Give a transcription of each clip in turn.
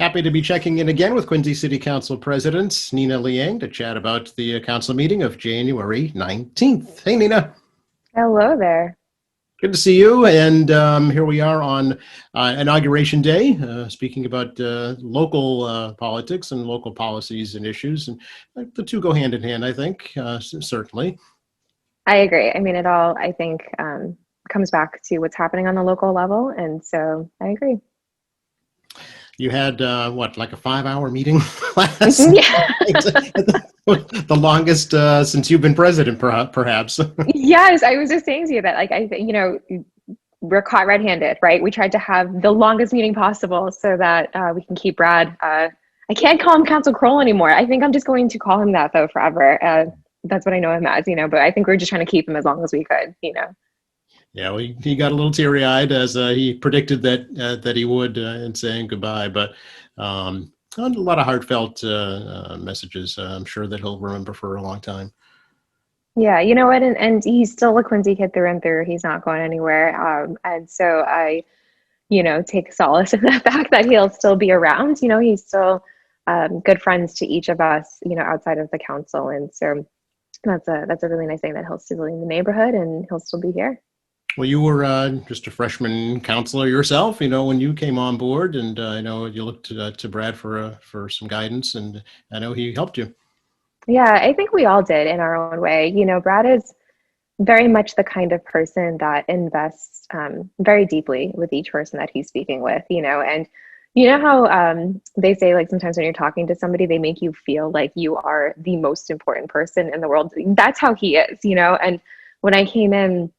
Happy to be checking in again with Quincy City Council President Nina Liang to chat about the council meeting of January 19th. Hey, Nina. Hello there. Good to see you. And here we are on Inauguration Day, speaking about local politics and local policies and issues. And the two go hand in hand, I think, certainly. I agree. I mean, it all, I think, comes back to what's happening on the local level. And so I agree. You had, like a 5-hour meeting last night? Yeah. The longest since you've been president, perhaps. Yes, I was just saying to you that, like, we're caught red-handed, right? We tried to have the longest meeting possible so that we can keep Brad. I can't call him Council Kroll anymore. I think I'm just going to call him that, though, forever. That's what I know him as, but I think we're just trying to keep him as long as we could. Yeah, well, he got a little teary-eyed as he predicted that he would in saying goodbye. But a lot of heartfelt messages. I'm sure that he'll remember for a long time. Yeah, you know what? And he's still a Quincy kid through and through. He's not going anywhere. And so I, take solace in the fact that he'll still be around. He's still good friends to each of us, outside of the council. And so that's a really nice thing that he'll still be in the neighborhood and he'll still be here. Well, you were just a freshman counselor yourself, when you came on board, and I know you looked to Brad for some guidance, and I know he helped you. Yeah, I think we all did in our own way. Brad is very much the kind of person that invests very deeply with each person that he's speaking with, and how they say, like, sometimes when you're talking to somebody, they make you feel like you are the most important person in the world. That's how he is, and when I came in,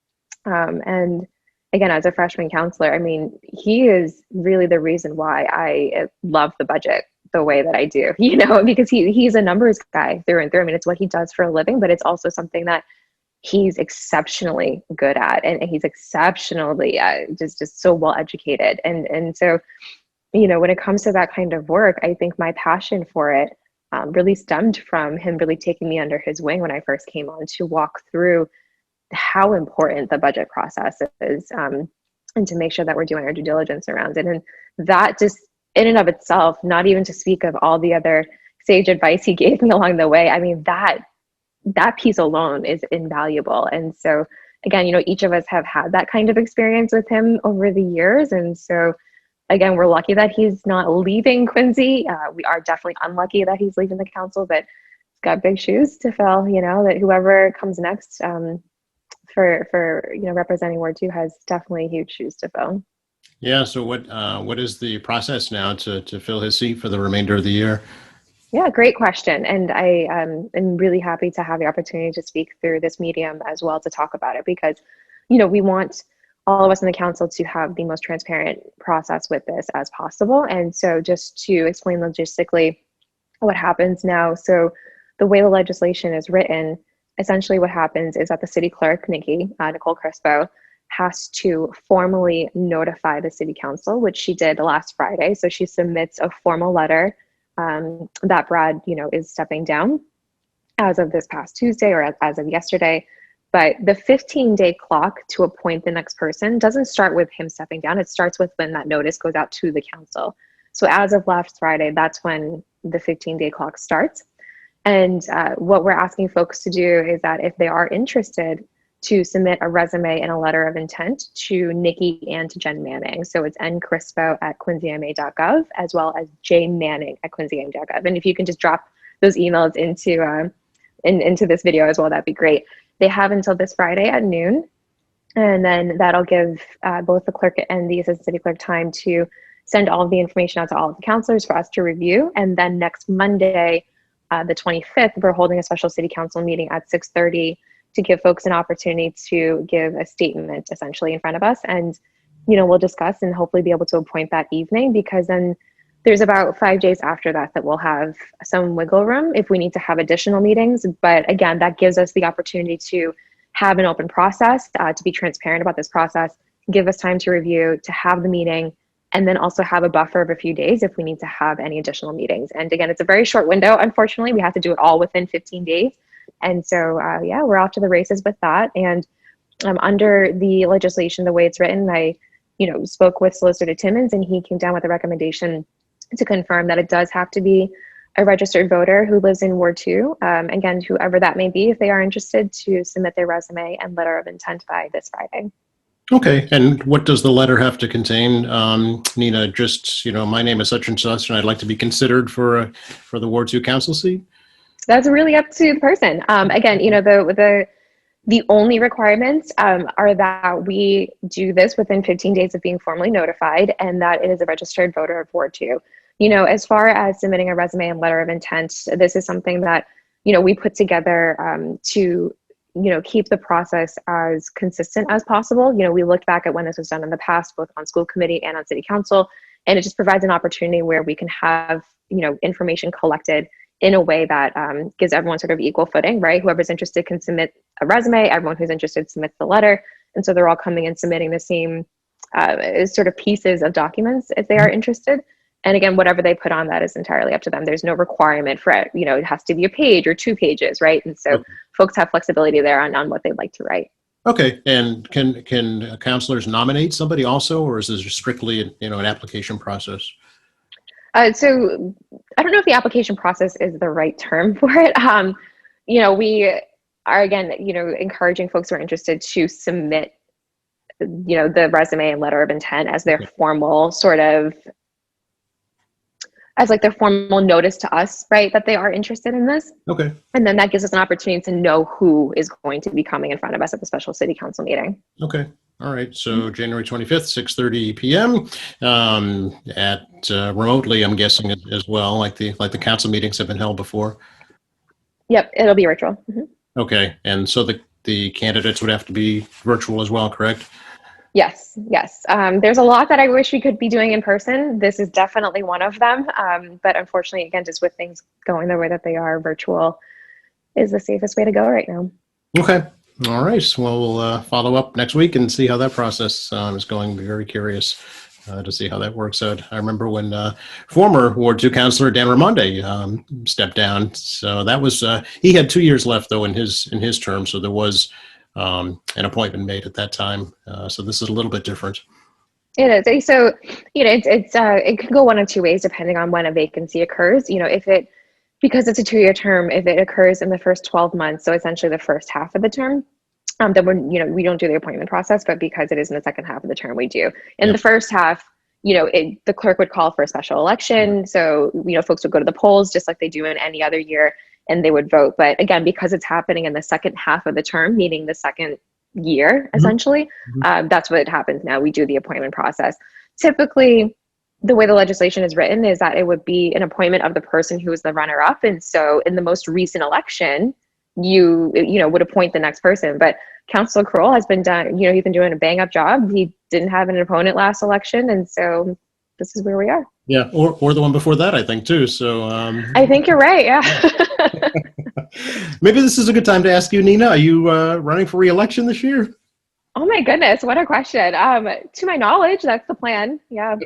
and again, as a freshman counselor, I mean, he is really the reason why I love the budget the way that I do, because he's a numbers guy through and through. I mean, it's what he does for a living, but it's also something that he's exceptionally good at, and he's exceptionally just so well educated. And so, when it comes to that kind of work, I think my passion for it really stemmed from him really taking me under his wing when I first came on to walk through how important the budget process is, and to make sure that we're doing our due diligence around it. And that just in and of itself, not even to speak of all the other sage advice he gave me along the way. I mean, that piece alone is invaluable. And so again, each of us have had that kind of experience with him over the years. And so again, we're lucky that he's not leaving Quincy. We are definitely unlucky that he's leaving the council, but he's got big shoes to fill, that whoever comes next, for representing Ward 2 has definitely huge shoes to fill. Yeah. So what is the process now to fill his seat for the remainder of the year? Yeah, great question. And I am really happy to have the opportunity to speak through this medium as well to talk about it, because, we want all of us in the council to have the most transparent process with this as possible. And so just to explain logistically what happens now. So the way the legislation is written, essentially what happens is that the city clerk, Nicole Crispo, has to formally notify the city council, which she did last Friday. So she submits a formal letter that Brad, is stepping down as of this past Tuesday, or as of yesterday. But the 15-day clock to appoint the next person doesn't start with him stepping down. It starts with when that notice goes out to the council. So as of last Friday, that's when the 15-day clock starts. And what we're asking folks to do is that if they are interested, to submit a resume and a letter of intent to Nikki and to Jen Manning. So it's ncrispo@quincyma.gov, as well as jmanning@quincyma.gov. And if you can just drop those emails into this video as well, that'd be great. They have until this Friday at noon. And then that'll give both the clerk and the assistant city clerk time to send all of the information out to all of the councilors for us to review. And then next Monday, the 25th, we're holding a special city council meeting at 6:30 to give folks an opportunity to give a statement essentially in front of us. And, we'll discuss and hopefully be able to appoint that evening, because then there's about 5 days after that we'll have some wiggle room if we need to have additional meetings. But again, that gives us the opportunity to have an open process, to be transparent about this process, give us time to review, to have the meeting, and then also have a buffer of a few days if we need to have any additional meetings. And again, it's a very short window. Unfortunately, we have to do it all within 15 days. And so, we're off to the races with that. And under the legislation, the way it's written, I, spoke with Solicitor Timmons, and he came down with a recommendation to confirm that it does have to be a registered voter who lives in Ward 2. Again, whoever that may be, if they are interested, to submit their resume and letter of intent by this Friday. Okay, and what does the letter have to contain, Nina? Just, my name is such and such, and I'd like to be considered for the Ward 2 council seat? That's really up to the person. Again, the only requirements are that we do this within 15 days of being formally notified, and that it is a registered voter of Ward 2. As far as submitting a resume and letter of intent, this is something that, we put together to, keep the process as consistent as possible. We looked back at when this was done in the past, both on school committee and on city council, and it just provides an opportunity where we can have, information collected in a way that gives everyone sort of equal footing, right? Whoever's interested can submit a resume, everyone who's interested submits the letter. And so they're all coming and submitting the same sort of pieces of documents if they are interested. And again, whatever they put on that is entirely up to them. There's no requirement for it. It has to be a page or 2 pages, right? And so folks have flexibility there on what they'd like to write. Okay, and can counselors nominate somebody also, or is this strictly an application process? So I don't know if the application process is the right term for it. We are, again, encouraging folks who are interested to submit, the resume and letter of intent as their formal sort of, as like their formal notice to us, right, that they are interested in this. Okay. And then that gives us an opportunity to know who is going to be coming in front of us at the special city council meeting. Okay. All right. So January 25th, 6:30 p.m. At remotely, I'm guessing as well, like the council meetings have been held before. Yep, it'll be virtual. Mm-hmm. Okay, and so the candidates would have to be virtual as well, correct? Yes. There's a lot that I wish we could be doing in person. This is definitely one of them. But unfortunately, again, just with things going the way that they are, virtual is the safest way to go right now. Okay. All right. Well, we'll follow up next week and see how that process is going. Be very curious to see how that works out. I remember when former Ward 2 councilor Dan Raimondi stepped down. So that was he had 2 years left though in his term. So there was an appointment made at that time. So this is a little bit different. It is. So it can go one of 2 ways depending on when a vacancy occurs. Because it's a 2-year term, if it occurs in the first 12 months, so essentially the first half of the term, then we don't do the appointment process, but because it is in the second half of the term, we do. In the first half, the clerk would call for a special election. So, folks would go to the polls just like they do in any other year, and they would vote. But again, because it's happening in the second half of the term, meaning the second year, essentially, that's what happens now. We do the appointment process. Typically, the way the legislation is written is that it would be an appointment of the person who is the runner-up. And so in the most recent election, you would appoint the next person. But Councilor Kroll has been he's been doing a bang-up job. He didn't have an opponent last election. And so this is where we are. Yeah, or the one before that, I think, too. So I think you're right, yeah. Maybe this is a good time to ask you, Nina, are you running for re-election this year? Oh my goodness, what a question. To my knowledge, that's the plan. Yeah.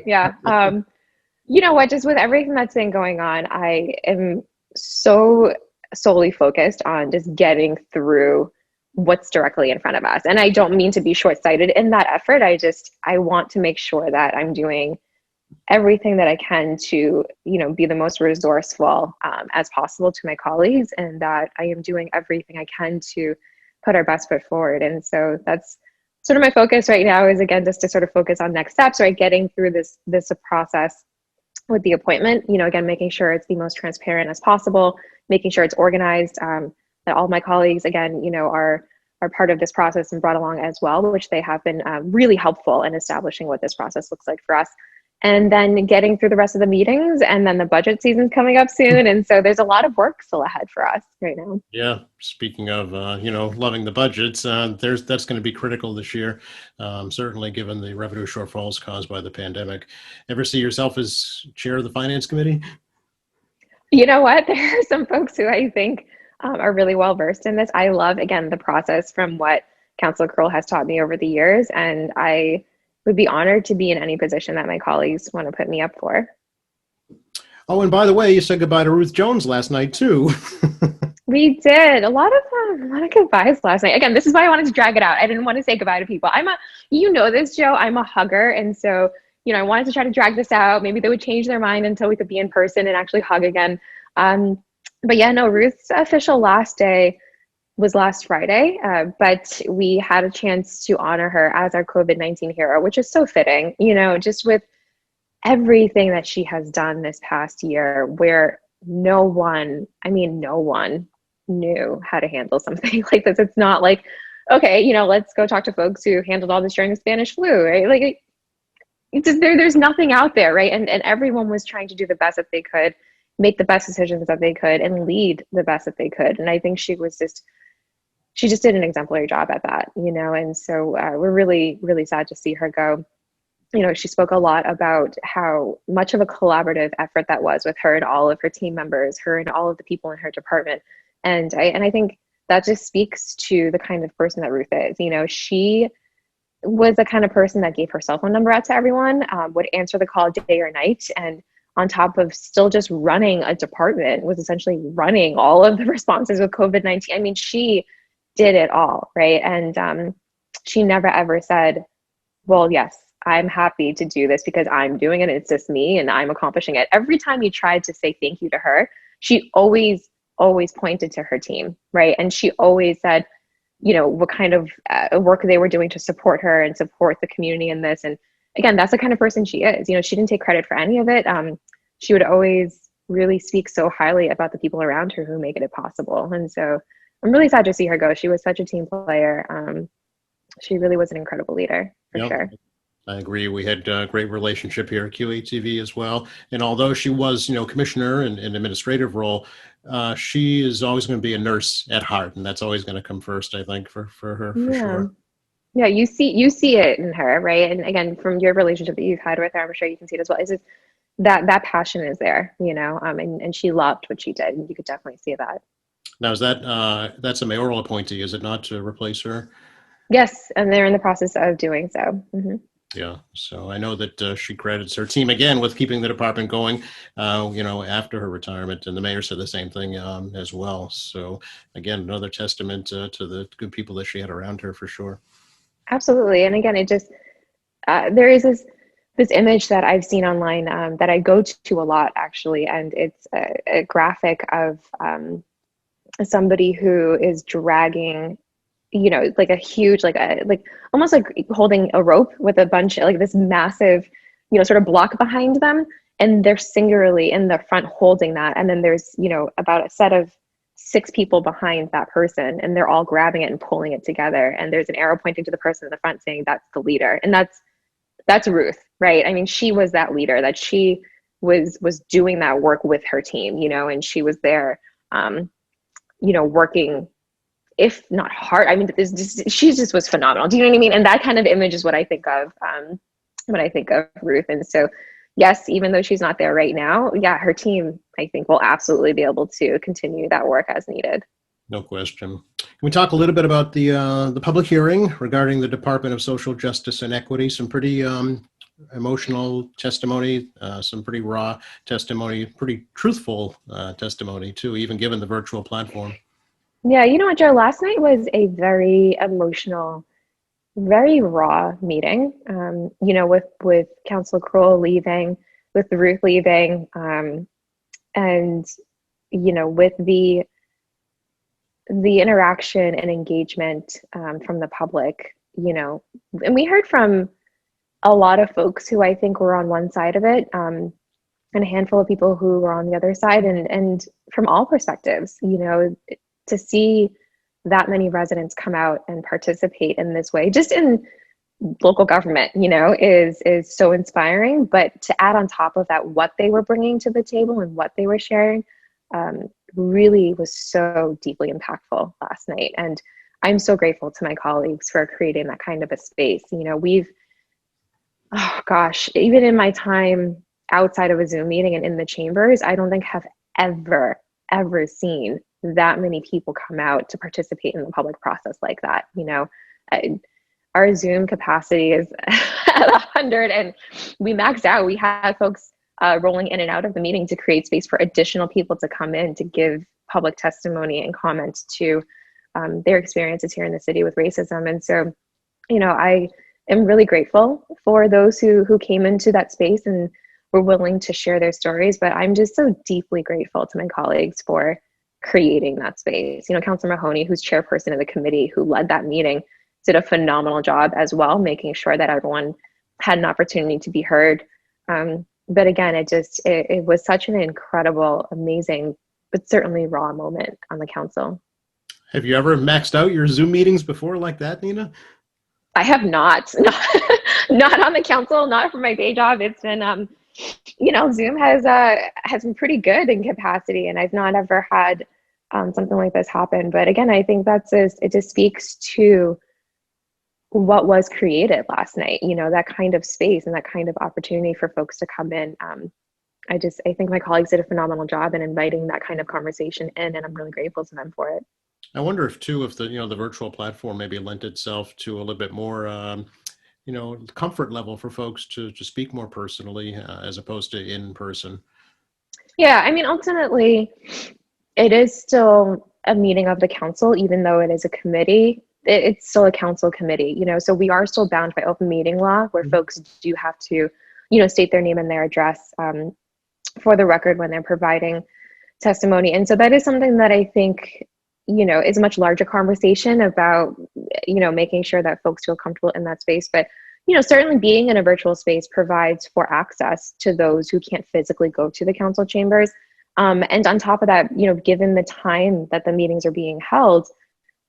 You know what, just with everything that's been going on, I am so solely focused on just getting through what's directly in front of us. And I don't mean to be short-sighted in that effort. I want to make sure that I'm doing everything that I can to, be the most resourceful as possible to my colleagues, and that I am doing everything I can to put our best foot forward. And so that's sort of my focus right now, is again, just to sort of focus on next steps, right? Getting through this process with the appointment, again, making sure it's the most transparent as possible, making sure it's organized, that all my colleagues, again, are part of this process and brought along as well, which they have been really helpful in establishing what this process looks like for us. And then getting through the rest of the meetings, and then the budget season's coming up soon. And so there's a lot of work still ahead for us right now. Yeah. Speaking of, loving the budgets, that's going to be critical this year, certainly given the revenue shortfalls caused by the pandemic. Ever see yourself as chair of the finance committee? You know what? There are some folks who I think are really well versed in this. I love, again, the process from what Councilor Kroll has taught me over the years. And I would be honored to be in any position that my colleagues want to put me up for. Oh, and by the way, you said goodbye to Ruth Jones last night too. We did a lot of goodbyes last night. Again, this is why I wanted to drag it out. I didn't want to say goodbye to people. This, Joe, I'm a hugger. And so I wanted to try to drag this out. Maybe they would change their mind until we could be in person and actually hug again. But yeah, no, Ruth's official last day was last Friday, but we had a chance to honor her as our COVID-19 hero, which is so fitting, just with everything that she has done this past year, where no one knew how to handle something like this. It's not like, okay, let's go talk to folks who handled all this during the Spanish flu, right? Like, it's just, there's nothing out there, right? And everyone was trying to do the best that they could, make the best decisions that they could, and lead the best that they could. And I think she just did an exemplary job at that, and so we're really, really sad to see her go. She spoke a lot about how much of a collaborative effort that was with her and all of her team members, her and all of the people in her department. And I think that just speaks to the kind of person that Ruth is. She was the kind of person that gave her cell phone number out to everyone, would answer the call day or night, and on top of still just running a department, was essentially running all of the responses with COVID-19. I mean, she did it all, right? And she never ever said, well, yes, I'm happy to do this because I'm doing it. It's just me and I'm accomplishing it. Every time you tried to say thank you to her, she always pointed to her team, right? And she always said, what kind of work they were doing to support her and support the community in this. And again, that's the kind of person she is. She didn't take credit for any of it. She would always really speak so highly about the people around her who make it possible. And so I'm really sad to see her go. She was such a team player. She really was an incredible leader, for sure. I agree. We had a great relationship here at QHTV as well. And although she was, commissioner in an administrative role, she is always going to be a nurse at heart, and that's always going to come first, I think, for her, for sure. Yeah, you see it in her, right? And again, from your relationship that you've had with her, I'm sure you can see it as well. Is that passion is there, and she loved what she did, and you could definitely see that. Now, is that's a mayoral appointee, is it not, to replace her? Yes, and they're in the process of doing so. Mm-hmm. Yeah, so I know that she credits her team again with keeping the department going, after her retirement, and the mayor said the same thing as well. So again, another testament to the good people that she had around her, for sure. Absolutely, and again, it just there is this image that I've seen online that I go to a lot, actually, and it's a graphic of somebody who is dragging, like a huge, like almost like holding a rope with a bunch of like this massive, sort of block behind them. And they're singularly in the front holding that. And then there's, about a set of 6 people behind that person, and they're all grabbing it and pulling it together. And there's an arrow pointing to the person in the front saying that's the leader. And that's Ruth, right? I mean, she was that leader, that she was doing that work with her team, and she was there, working, if not hard. I mean, she just was phenomenal. Do you know what I mean? And that kind of image is what I think of when I think of Ruth. And so, yes, even though she's not there right now, yeah, her team, I think, will absolutely be able to continue that work as needed. No question. Can we talk a little bit about the public hearing regarding the Department of Social Justice and Equity? Some pretty emotional testimony, some pretty raw testimony, pretty truthful testimony too, even given the virtual platform. Yeah, you know what, Joe? Last night was a very emotional, very raw meeting. With Councilor Kroll leaving, with Ruth leaving, and with the interaction and engagement from the public. And we heard from a lot of folks who I think were on one side of it, and a handful of people who were on the other side, and from all perspectives. To see that many residents come out and participate in this way, just in local government, is so inspiring. But to add on top of that, what they were bringing to the table and what they were sharing, really was so deeply impactful last night. And I'm so grateful to my colleagues for creating that kind of a space. Even in my time outside of a Zoom meeting and in the chambers, I don't think have ever seen that many people come out to participate in the public process like that. Our Zoom capacity is at 100, and we maxed out. We had folks rolling in and out of the meeting to create space for additional people to come in to give public testimony and comment to their experiences here in the city with racism. And so, am really grateful for those who came into that space and were willing to share their stories. But I'm just so deeply grateful to my colleagues for creating that space. You know, Councilor Mahoney, who's chairperson of the committee, who led that meeting, did a phenomenal job as well, making sure that everyone had an opportunity to be heard. But again, it was such an incredible, amazing, but certainly raw moment on the council. Have you ever maxed out your Zoom meetings before like that, Nina? I have not, not on the council, not for my day job. It's been, you know, Zoom has been pretty good in capacity, and I've not ever had something like this happen. But again, I think it just speaks to what was created last night. You know, that kind of space and that kind of opportunity for folks to come in. I think my colleagues did a phenomenal job in inviting that kind of conversation in, and I'm really grateful to them for it. I wonder if too, if the virtual platform maybe lent itself to a little bit more, comfort level for folks to speak more personally as opposed to in person. Yeah, I mean, ultimately, it is still a meeting of the council, even though it is a committee. It's still a council committee, you know, so we are still bound by open meeting law, where folks do have to, you know, state their name and their address for the record when they're providing testimony. And so that is something that I think, you know, is a much larger conversation about, you know, making sure that folks feel comfortable in that space. But, you know, certainly being in a virtual space provides for access to those who can't physically go to the council chambers. And on top of that, you know, given the time that the meetings are being held,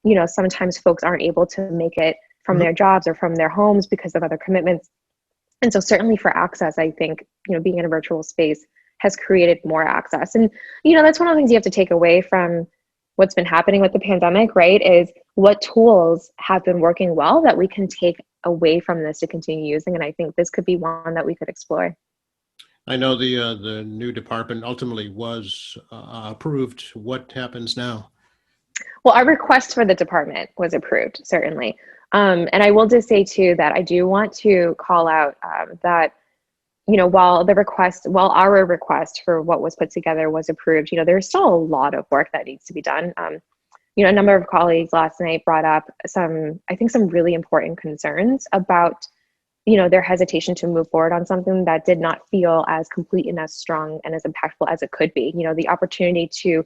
you know, sometimes folks aren't able to make it from their jobs or from their homes because of other commitments. And so certainly for access, I think, you know, being in a virtual space has created more access. And, you know, that's one of the things you have to take away from what's been happening with the pandemic, right? Is what tools have been working well that we can take away from this to continue using. And I think this could be one that we could explore. I know the new department ultimately was approved. What happens now? Well, our request for the department was approved, certainly. And I will just say too that I do want to call out that, you know, while our request for what was put together was approved, you know, there's still a lot of work that needs to be done. You know, a number of colleagues last night brought up some really important concerns about, you know, their hesitation to move forward on something that did not feel as complete and as strong and as impactful as it could be. You know, the opportunity to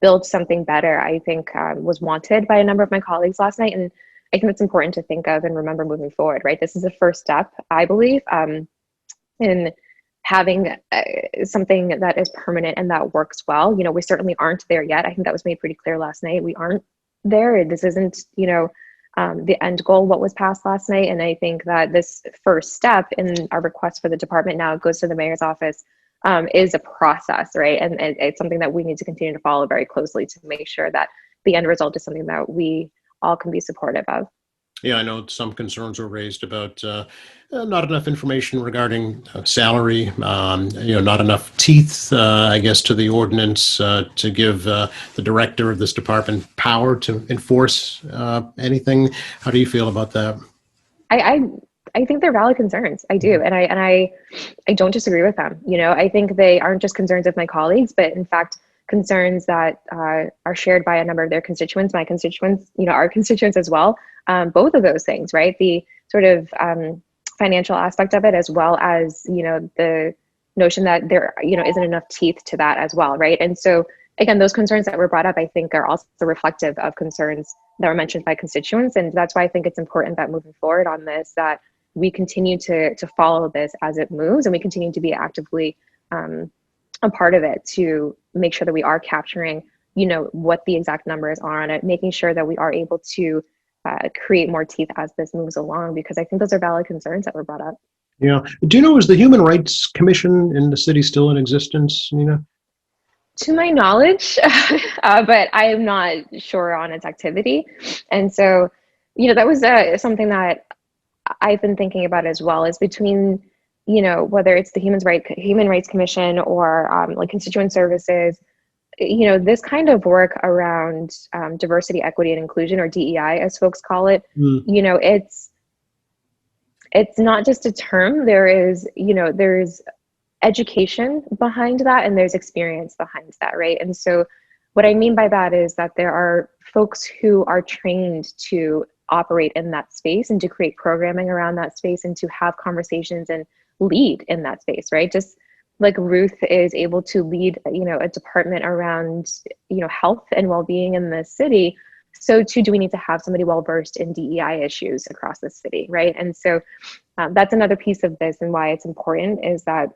build something better, I think, was wanted by a number of my colleagues last night. And I think it's important to think of and remember moving forward, right? This is the first step, I believe, in having something that is permanent and that works well. You know, we certainly aren't there yet. I think that was made pretty clear last night. We aren't there. This isn't, you know, the end goal, what was passed last night. And I think that this first step in our request for the department now goes to the mayor's office is a process, right? And it's something that we need to continue to follow very closely to make sure that the end result is something that we all can be supportive of. Yeah, I know some concerns were raised about not enough information regarding salary, not enough teeth, I guess, to the ordinance to give the director of this department power to enforce anything. How do you feel about that? I think they're valid concerns. I do, and I don't disagree with them. You know, I think they aren't just concerns of my colleagues, but in fact concerns that are shared by a number of their constituents, my constituents, you know, our constituents as well. Both of those things, right? The sort of financial aspect of it, as well as, you know, the notion that there, you know, isn't enough teeth to that as well, right? And so again, those concerns that were brought up, I think, are also reflective of concerns that were mentioned by constituents. And that's why I think it's important that moving forward on this, that we continue to follow this as it moves, and we continue to be actively a part of it to make sure that we are capturing, you know, what the exact numbers are on it, making sure that we are able to create more teeth as this moves along, because I think those are valid concerns that were brought up. Yeah. Do you know, is the Human Rights Commission in the city still in existence, Nina? To my knowledge, but I am not sure on its activity. And so, you know, that was something that I've been thinking about as well, is between, you know, whether it's the Human Rights Commission or like constituent services, you know, this kind of work around diversity, equity, and inclusion, or DEI, as folks call it, you know, it's not just a term. There's education behind that, and there's experience behind that, right? And so what I mean by that is that there are folks who are trained to operate in that space and to create programming around that space and to have conversations and lead in that space, right? Just like Ruth is able to lead, a department around, health and well-being in the city, so too do we need to have somebody well-versed in DEI issues across the city, right? And so that's another piece of this, and why it's important is that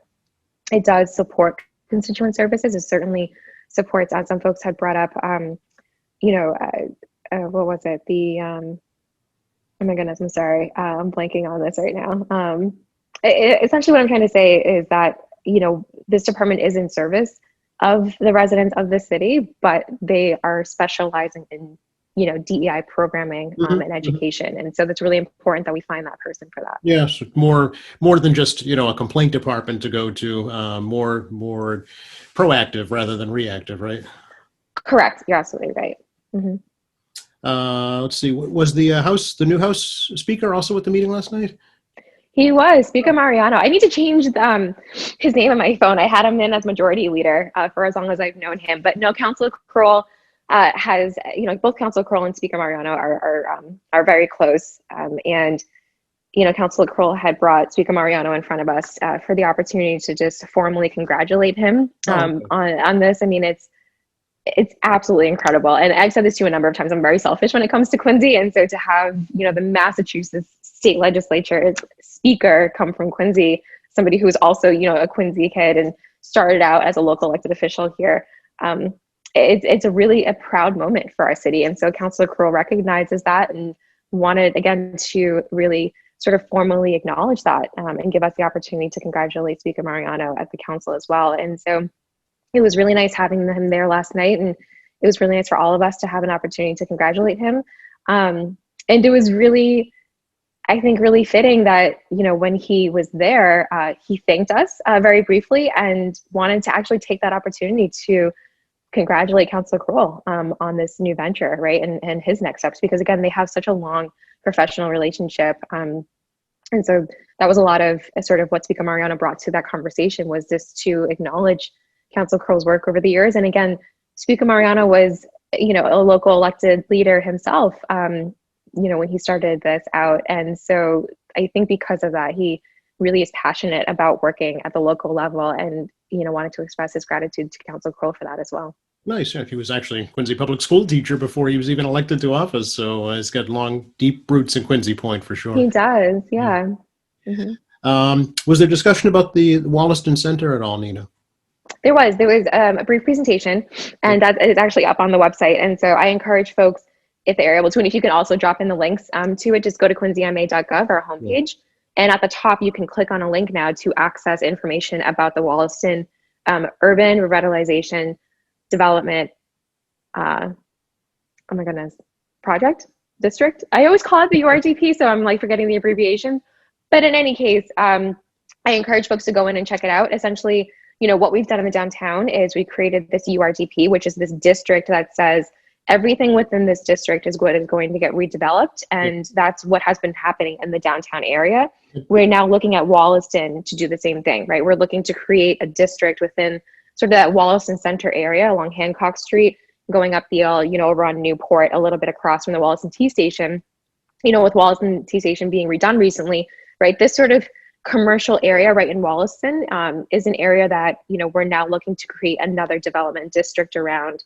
it does support constituent services. It certainly supports, as some folks had brought up, what was it? Oh my goodness, I'm sorry. I'm blanking on this right now. Essentially what I'm trying to say is that, this department is in service of the residents of the city, but they are specializing in, DEI programming and education. And so that's really important that we find that person for that. Yes, more than just, a complaint department to go to, more proactive rather than reactive, right? Correct. You're absolutely right. Let's see, was the new House Speaker also at the meeting last night? He was, Speaker Mariano. I need to change his name on my phone. I had him in as Majority Leader for as long as I've known him. But no, Councilor Kroll has, both Councilor Kroll and Speaker Mariano are very close. And Councilor Kroll had brought Speaker Mariano in front of us for the opportunity to just formally congratulate him on this. I mean, it's absolutely incredible. And I've said this to you a number of times, I'm very selfish when it comes to Quincy. And so to have, the Massachusetts state legislature speaker come from Quincy, somebody who's also, a Quincy kid and started out as a local elected official here, it's a proud moment for our city. And so Councilor Kroll recognizes that and wanted, again, to really sort of formally acknowledge that and give us the opportunity to congratulate Speaker Mariano at the council as well. And so it was really nice having him there last night, and it was really nice for all of us to have an opportunity to congratulate him. And it was really, I think, really fitting that, when he was there, he thanked us very briefly and wanted to actually take that opportunity to congratulate Councilor Kroll on this new venture, right? And his next steps, because again, they have such a long professional relationship. And so that was a lot of sort of what Speaker Mariano brought to that conversation, was just to acknowledge Councilor Kroll's work over the years. And again, Speaker Mariano was, a local elected leader himself, when he started this out. And so I think because of that, he really is passionate about working at the local level and, wanted to express his gratitude to Councilor Kroll for that as well. Nice. Yeah, he was actually a Quincy public school teacher before he was even elected to office. So he's got long, deep roots in Quincy Point for sure. He does, yeah. Was there discussion about the Wollaston Center at all, Nina? There was a brief presentation, and that is actually up on the website. And so I encourage folks, if they're able to, and if you can also drop in the links to it, just go to quincyma.gov, our homepage. And at the top, you can click on a link now to access information about the Wollaston Urban Revitalization Development, district. I always call it the URDP, so I'm like forgetting the abbreviation. But in any case, I encourage folks to go in and check it out. Essentially, what we've done in the downtown is we created this URDP, which is this district that says everything within this district is what is going to get redeveloped. And that's what has been happening in the downtown area. We're now looking at Wollaston to do the same thing, right? We're looking to create a district within sort of that Wollaston Center area along Hancock Street, going up Beale, over on Newport, a little bit across from the Wollaston T Station. With Wollaston T Station being redone recently, right? This sort of commercial area right in Wollaston is an area that, we're now looking to create another development district around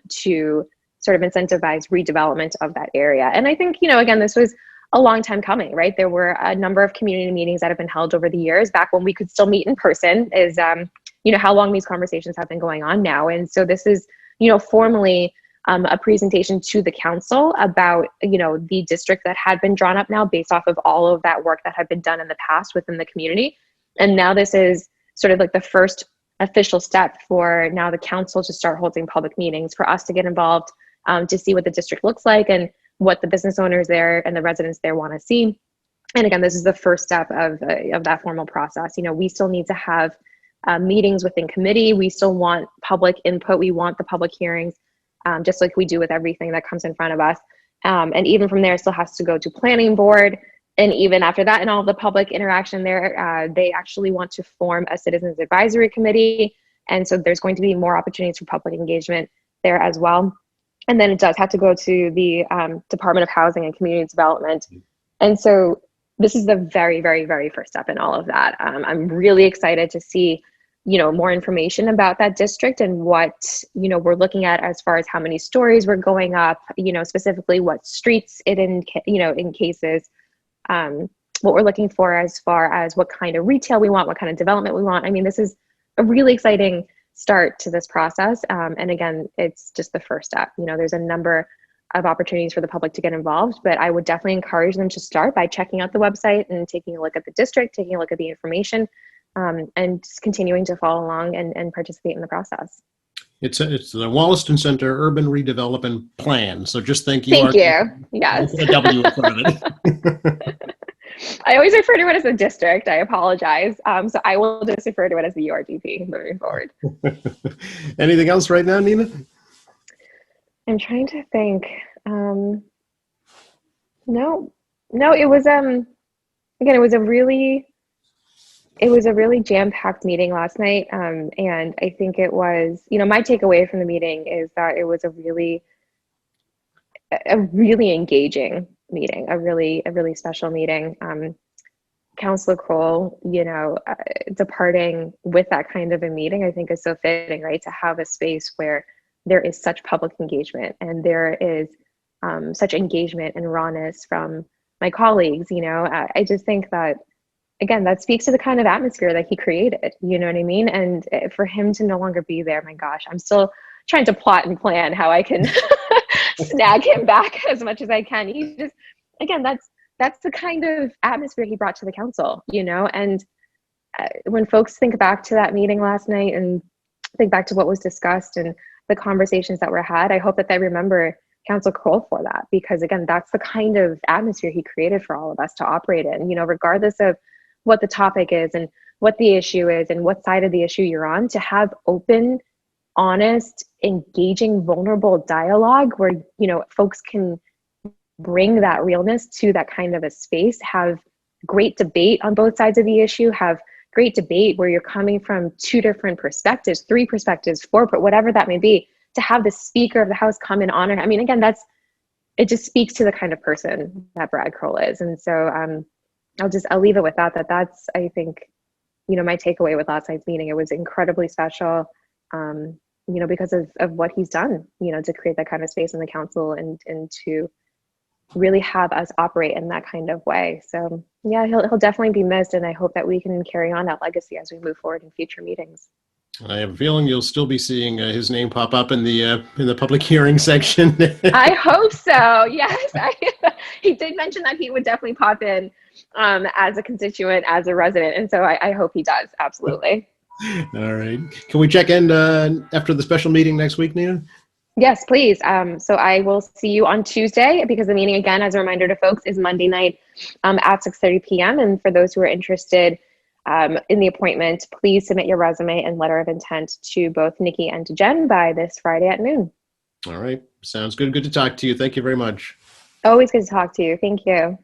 to sort of incentivize redevelopment of that area. And I think, again, this was a long time coming, right? There were a number of community meetings that have been held over the years, back when we could still meet in person, is, how long these conversations have been going on now. And so this is, formally a presentation to the council about, the district that had been drawn up now based off of all of that work that had been done in the past within the community. And now this is sort of like the first official step for now the council to start holding public meetings, for us to get involved, to see what the district looks like and what the business owners there and the residents there want to see. And again, this is the first step of that formal process. We still need to have meetings within committee. We still want public input. We want the public hearings, just like we do with everything that comes in front of us. And even from there, it still has to go to planning board. And even after that and all of the public interaction there, they actually want to form a citizens advisory committee. And so there's going to be more opportunities for public engagement there as well. and then it does have to go to the Department of Housing and Community Development. And so this is the very, very, very first step in all of that. I'm really excited to see, more information about that district and what, we're looking at as far as how many stories we're going up, specifically what streets it in cases, what we're looking for as far as what kind of retail we want, what kind of development we want. I mean, this is a really exciting start to this process. And again, it's just the first step. There's a number of opportunities for the public to get involved, but I would definitely encourage them to start by checking out the website and taking a look at the district, taking a look at the information, and just continuing to follow along and participate in the process. It's the Wollaston Center Urban Redevelopment Plan. So just think Thank you. Yes. A W in front of it. I always refer to it as a district. I apologize. So I will just refer to it as the URDP moving forward. Anything else right now, Nina? I'm trying to think. No, it was again, it was a really jam-packed meeting last night. And I think it was, my takeaway from the meeting is that it was a really engaging meeting, a really special meeting. Councillor Kroll, departing with that kind of a meeting, I think is so fitting, right? To have a space where there is such public engagement and there is such engagement and rawness from my colleagues. I just think that, again, that speaks to the kind of atmosphere that he created, you know what I mean? And for him to no longer be there, my gosh, I'm still trying to plot and plan how I can snag him back as much as I can. He just, again, that's the kind of atmosphere he brought to the council, and when folks think back to that meeting last night and think back to what was discussed and the conversations that were had, I hope that they remember Councillor Kroll for that, because again, that's the kind of atmosphere he created for all of us to operate in, regardless of what the topic is and what the issue is and what side of the issue you're on, to have open, honest, engaging, vulnerable dialogue where, folks can bring that realness to that kind of a space, have great debate on both sides of the issue, have great debate where you're coming from 2 different perspectives, 3 perspectives, 4, whatever that may be, to have the Speaker of the House come and honor. I mean, again, it just speaks to the kind of person that Brad Kroll is. And so I'll leave it with that. That's, I think, my takeaway with last night's meeting. It was incredibly special, because of what he's done, to create that kind of space in the council and to really have us operate in that kind of way. So yeah, he'll definitely be missed, and I hope that we can carry on that legacy as we move forward in future meetings. I have a feeling you'll still be seeing his name pop up in the public hearing section. I hope so. Yes, he did mention that he would definitely pop in as a constituent, as a resident, and so I hope he does. Absolutely. All right. Can we check in after the special meeting next week, Nina? Yes, please. So I will see you on Tuesday, because the meeting, again, as a reminder to folks, is Monday night at 6:30 p.m. And for those who are interested in the appointment, please submit your resume and letter of intent to both Nikki and to Jen by this Friday at noon. All right. Sounds good. Good to talk to you. Thank you very much. Always good to talk to you. Thank you.